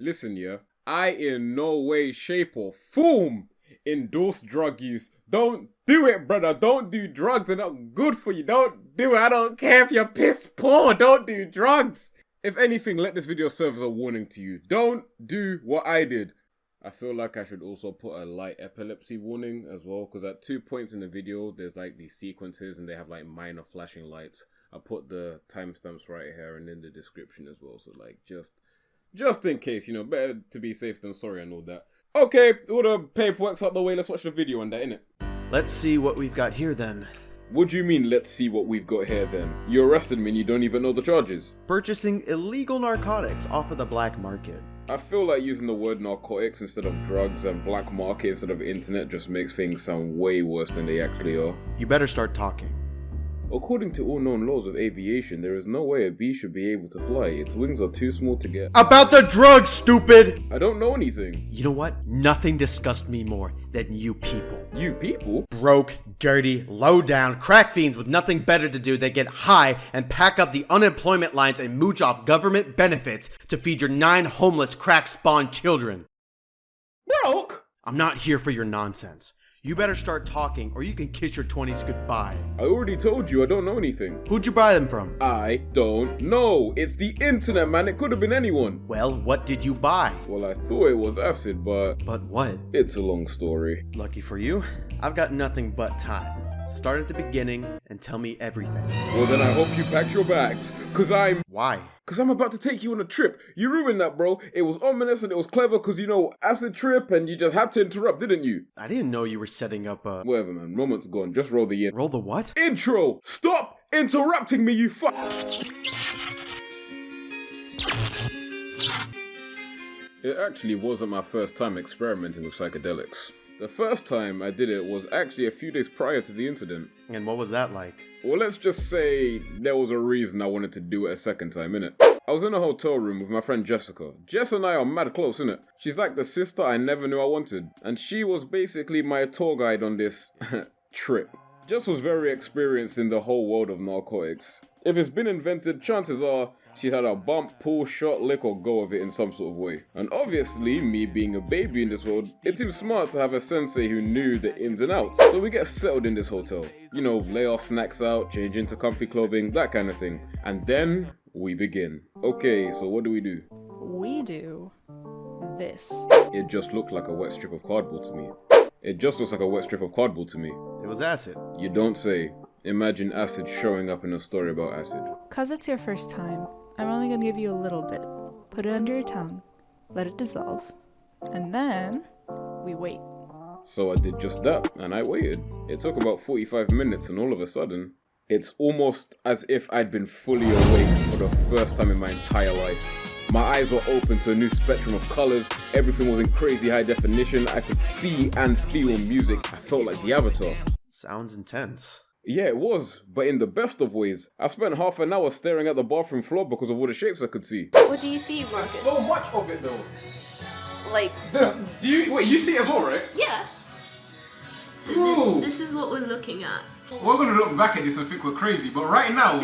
Listen, yeah, I in no way, shape, or form endorse drug use. Don't do it, brother. Don't do drugs. They're not good for you. Don't do it. I don't care if you're piss poor. Don't do drugs. If anything, let this video serve as a warning to you. Don't do what I did. I feel like I should also put a light epilepsy warning as well, because at 2 points in the video, there's like these sequences and they have like minor flashing lights. I put the timestamps right here and in the description as well, so like just in case, you know, better to be safe than sorry and all that. Okay, all the paperwork's out the way, let's watch the video on that, innit? Let's see what we've got here then. What do you mean, let's see what we've got here then? You arrested me and you don't even know the charges. Purchasing illegal narcotics off of the black market. I feel like using the word narcotics instead of drugs and black market instead of internet just makes things sound way worse than they actually are. You better start talking. According to all known laws of aviation, there is no way a bee should be able to fly. Its wings are too small to get. About the drugs, stupid! I don't know anything. You know what? Nothing disgusts me more than you people. You people? Broke, dirty, low-down, crack fiends with nothing better to do than get high and pack up the unemployment lines and mooch off government benefits to feed your 9 homeless crack-spawned children. Broke? I'm not here for your nonsense. You better start talking or you can kiss your 20s goodbye. I already told you I don't know anything. Who'd you buy them from? I don't know. It's the internet, man. It could have been anyone. Well, what did you buy? Well, I thought it was acid, but But what? it's a long story. Lucky for you, I've got nothing but time. Start at the beginning and tell me everything. Well, then I hope you packed your bags, Why? Cause I'm about to take you on a trip. You ruined that, bro. It was ominous and it was clever cause, you know, acid trip and you just had to interrupt, didn't you? I didn't know you were setting up a... Whatever, man. Moment's gone. Just roll the Roll the what? intro. Stop interrupting me, you fuck. It actually wasn't my first time experimenting with psychedelics. The first time I did it was actually a few days prior to the incident. And what was that like? Well, let's just say there was a reason I wanted to do it a second time, innit? I was in a hotel room with my friend Jessica. Jess and I are mad close, innit? She's like the sister I never knew I wanted. And she was basically my tour guide on this trip. Jess was very experienced in the whole world of narcotics. If it's been invented, chances are she's had a bump, pull, shot, lick, or go of it in some sort of way. And obviously, me being a baby in this world, it seems smart to have a sensei who knew the ins and outs. So we get settled in this hotel. You know, lay our snacks out, change into comfy clothing, that kind of thing. And then we begin. Okay, so what do? We do this. It just looked like a wet strip of cardboard to me. It just looks like a wet strip of cardboard to me. It was acid. You don't say. Imagine acid showing up in a story about acid. Cause it's your first time, I'm only gonna give you a little bit. Put it under your tongue, let it dissolve, and then we wait. So I did just that, and I waited. It took about 45 minutes, and all of a sudden, it's almost as if I'd been fully awake for the first time in my entire life. My eyes were open to a new spectrum of colors, everything was in crazy high definition, I could see and feel music, I felt like the Avatar. Sounds intense. Yeah, it was, but in the best of ways. I spent half an hour staring at the bathroom floor because of all the shapes I could see. What do you see, Marcus? So much of it though. Like, Wait, you see it as well, right? yeah. So Bro. this is what we're looking at. We're gonna look back at this and think we're crazy, but right now,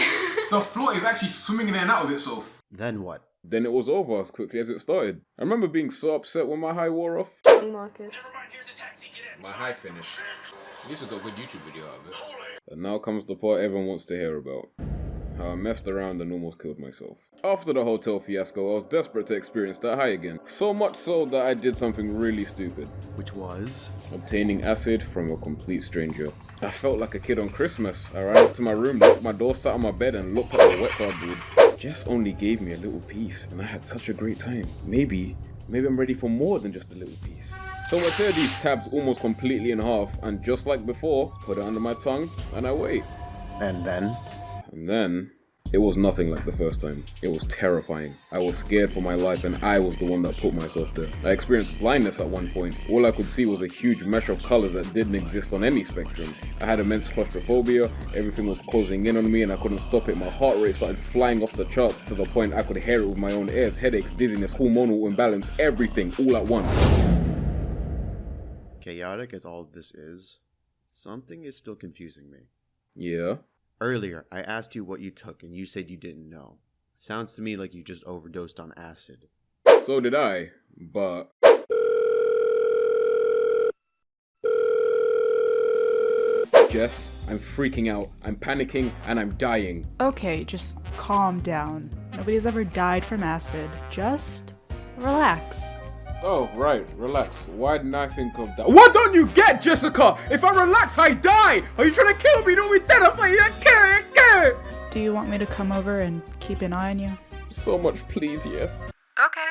the floor is actually swimming in and out of itself. Then what? Then it was over as quickly as it started. I remember being so upset when my high wore off. Marcus. My high finished. This is a good YouTube video out of it. And now comes the part everyone wants to hear about. How I messed around and almost killed myself. After the hotel fiasco, I was desperate to experience that high again. So much so that I did something really stupid. Which was? Obtaining acid from a complete stranger. I felt like a kid on Christmas. I ran up to my room, locked my door, sat on my bed and looked at the wet cardboard. Jess only gave me a little piece and I had such a great time. Maybe I'm ready for more than just a little piece. So I tear these tabs almost completely in half and just like before, put it under my tongue and I wait. And then? And then, it was nothing like the first time. It was terrifying. I was scared for my life and I was the one that put myself there. I experienced blindness at one point. All I could see was a huge mesh of colors that didn't exist on any spectrum. I had immense claustrophobia, everything was closing in on me and I couldn't stop it. My heart rate started flying off the charts to the point I could hear it with my own ears. Headaches, dizziness, hormonal imbalance, everything all at once. Chaotic as all this is, something is still confusing me. Yeah? Earlier, I asked you what you took and you said you didn't know. Sounds to me like you just overdosed on acid. So did I, but... Jess, I'm freaking out, I'm panicking, and I'm dying. Okay, just calm down. Nobody's ever died from acid. Just relax. Oh, right, relax. Why didn't I think of that? What don't you get, Jessica? If I relax, I die! Are you trying to kill me? Don't be dead, I'm like, I can't. Do you want me to come over and keep an eye on you? So much, please, yes. Okay.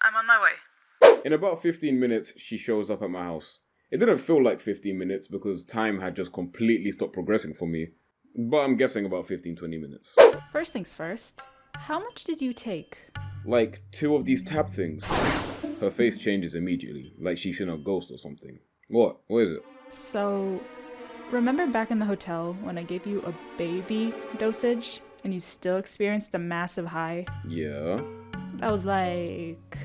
I'm on my way. In about 15 minutes, she shows up at my house. It didn't feel like 15 minutes because time had just completely stopped progressing for me. But I'm guessing about 15-20 minutes. First things first, how much did you take? Like 2 of these tab things. Her face changes immediately, like she's seen a ghost or something. What? What is it? So, remember back in the hotel when I gave you a baby dosage and you still experienced a massive high? Yeah. That was like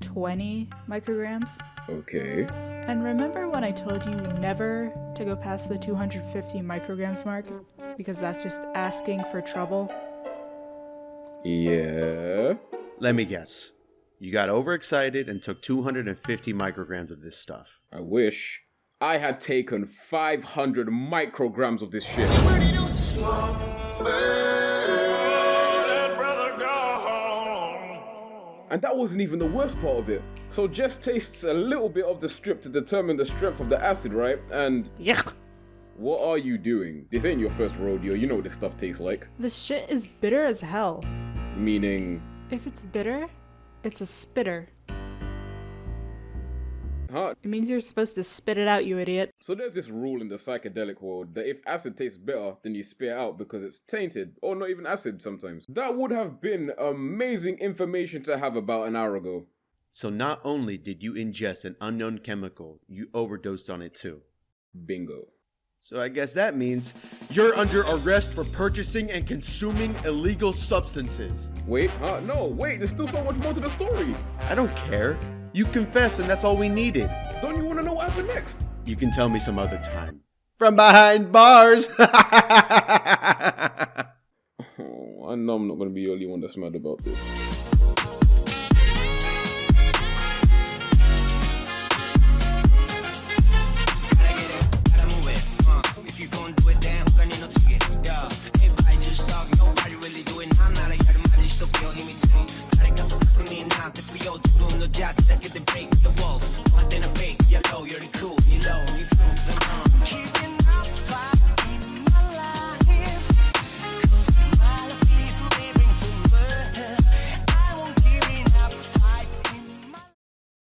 20 micrograms. Okay. And remember when I told you never to go past the 250 micrograms mark? Because that's just asking for trouble? Yeah. Let me guess. You got overexcited and took 250 micrograms of this stuff. I wish I had taken 500 micrograms of this shit. And that wasn't even the worst part of it. So Jess tastes a little bit of the strip to determine the strength of the acid, right? And... Yuck! What are you doing? This ain't your first rodeo, you know what this stuff tastes like. This shit is bitter as hell. Meaning... If it's bitter, it's a spitter. Huh? It means you're supposed to spit it out, you idiot. So there's this rule in the psychedelic world that if acid tastes bitter, then you spit it out because it's tainted, or not even acid sometimes. That would have been amazing information to have about an hour ago. So not only did you ingest an unknown chemical, you overdosed on it too. Bingo. So I guess that means you're under arrest for purchasing and consuming illegal substances. Wait, huh? No, wait, there's still so much more to the story. I don't care. You confessed and that's all we needed. Don't you want to know what happened next? You can tell me some other time. From behind bars. Oh, I know I'm not going to be the only one that's mad about this. Yo, you're cool.